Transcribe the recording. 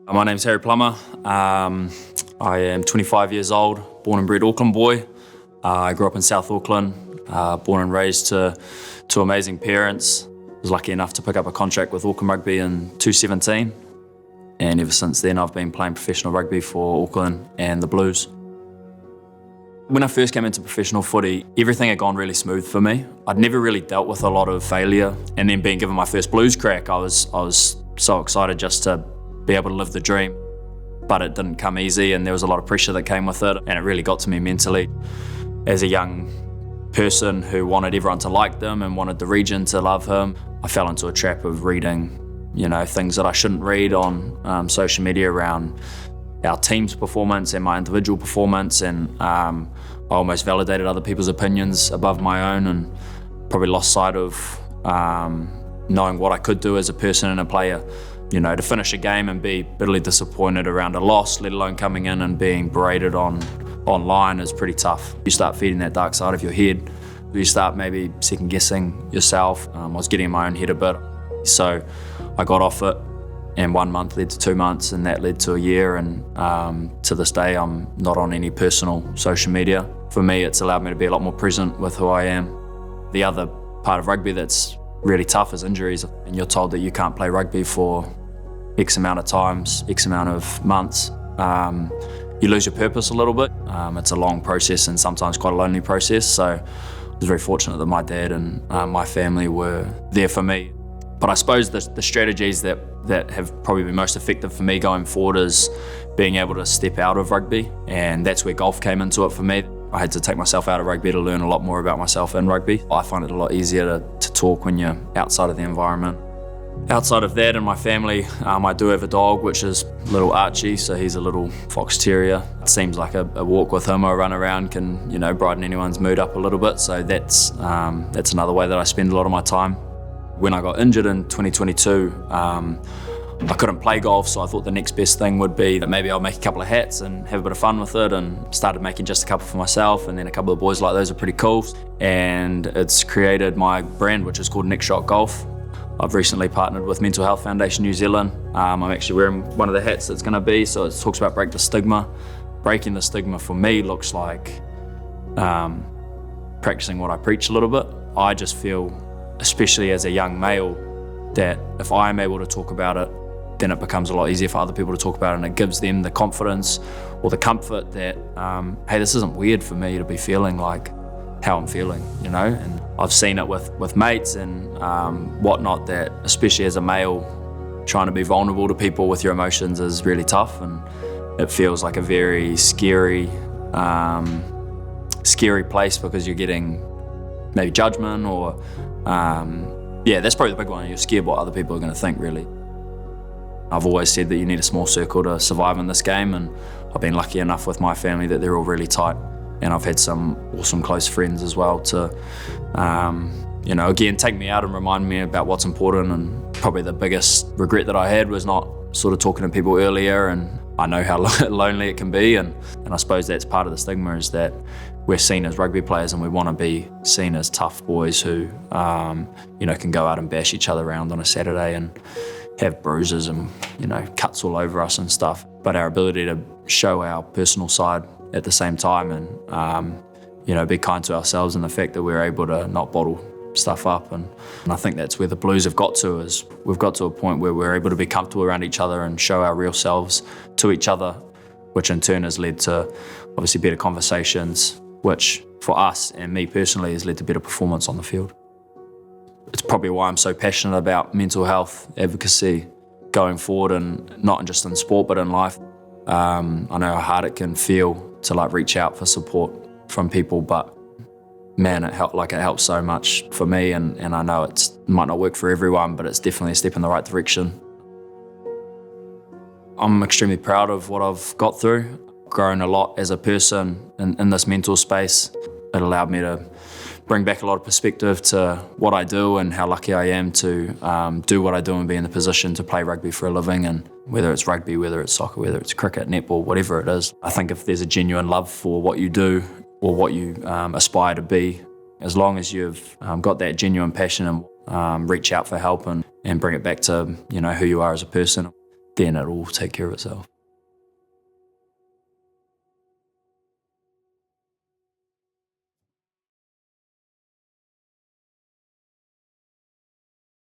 My name's Plummer. I am 25 years old, born and bred Auckland boy. I grew up in South Auckland, born and raised to amazing parents. I was lucky enough to pick up a contract with Auckland Rugby in 2017, and ever since then I've been playing professional rugby for Auckland and the Blues. When I first came into professional footy, everything had gone really smooth for me. I'd never really dealt with a lot of failure, and then being given my first Blues crack, I was so excited just to be able to live the dream. But it didn't come easy, and there was a lot of pressure that came with it, and it really got to me mentally. As a young person who wanted everyone to like them and wanted the region to love him, I fell into a trap of reading, things that I shouldn't read on social media around our team's performance and my individual performance, and I almost validated other people's opinions above my own, and probably lost sight of knowing what I could do as a person and a player. To finish a game and be bitterly disappointed around a loss, let alone coming in and being berated online, is pretty tough. You start feeding that dark side of your head. You start maybe second guessing yourself. I was getting in my own head a bit. So I got off it, and 1 month led to 2 months, and that led to a year, and to this day I'm not on any personal social media. For me, it's allowed me to be a lot more present with who I am. The other part of rugby that's really tough is injuries, and you're told that you can't play rugby for X amount of times, X amount of months. You lose your purpose a little bit. It's a long process and sometimes quite a lonely process. So I was very fortunate that my dad and my family were there for me. But I suppose the strategies that have probably been most effective for me going forward is being able to step out of rugby, and that's where golf came into it for me. I had to take myself out of rugby to learn a lot more about myself in rugby. I find it a lot easier to talk when you're outside of the environment. Outside of that and my family, I do have a dog, which is little Archie, so he's a little fox terrier. It seems like a walk with him or a run around can, brighten anyone's mood up a little bit, so that's another way that I spend a lot of my time. When I got injured in 2022, I couldn't play golf, so I thought the next best thing would be that maybe I'll make a couple of hats and have a bit of fun with it, and started making just a couple for myself, and then a couple of boys like those are pretty cool. And it's created my brand, which is called Next Shot Golf. I've recently partnered with Mental Health Foundation New Zealand. I'm actually wearing one of the hats that's going to be, so it talks about break the stigma. Breaking the stigma for me looks like practicing what I preach a little bit. I just feel, especially as a young male, that if I'm able to talk about it, then it becomes a lot easier for other people to talk about it, and it gives them the confidence or the comfort that, hey, this isn't weird for me to be feeling like how I'm feeling, and I've seen it with mates and whatnot, that especially as a male, trying to be vulnerable to people with your emotions is really tough, and it feels like a very scary place, because you're getting maybe judgment or that's probably the big one. You're scared what other people are going to think, really. I've always said that you need a small circle to survive in this game, and I've been lucky enough with my family that they're all really tight. And I've had some awesome close friends as well to, again, take me out and remind me about what's important. And probably the biggest regret that I had was not sort of talking to people earlier, and I know how lonely it can be. And I suppose that's part of the stigma, is that we're seen as rugby players and we want to be seen as tough boys who, can go out and bash each other around on a Saturday and have bruises and, cuts all over us and stuff. But our ability to show our personal side at the same time, and be kind to ourselves, and the fact that we're able to not bottle stuff up, and I think that's where the Blues have got to, is we've got to a point where we're able to be comfortable around each other and show our real selves to each other, which in turn has led to obviously better conversations, which for us and me personally has led to better performance on the field. It's probably why I'm so passionate about mental health advocacy going forward, and not just in sport but in life. I know how hard it can feel to reach out for support from people, but man, it helps so much for me, and I know it might not work for everyone, but it's definitely a step in the right direction. I'm extremely proud of what I've got through. Grown a lot as a person in this mental space. It allowed me to bring back a lot of perspective to what I do, and how lucky I am to do what I do and be in the position to play rugby for a living. And whether it's rugby, whether it's soccer, whether it's cricket, netball, whatever it is, I think if there's a genuine love for what you do or what you aspire to be, as long as you've got that genuine passion and reach out for help and bring it back to who you are as a person, then it'll take care of itself.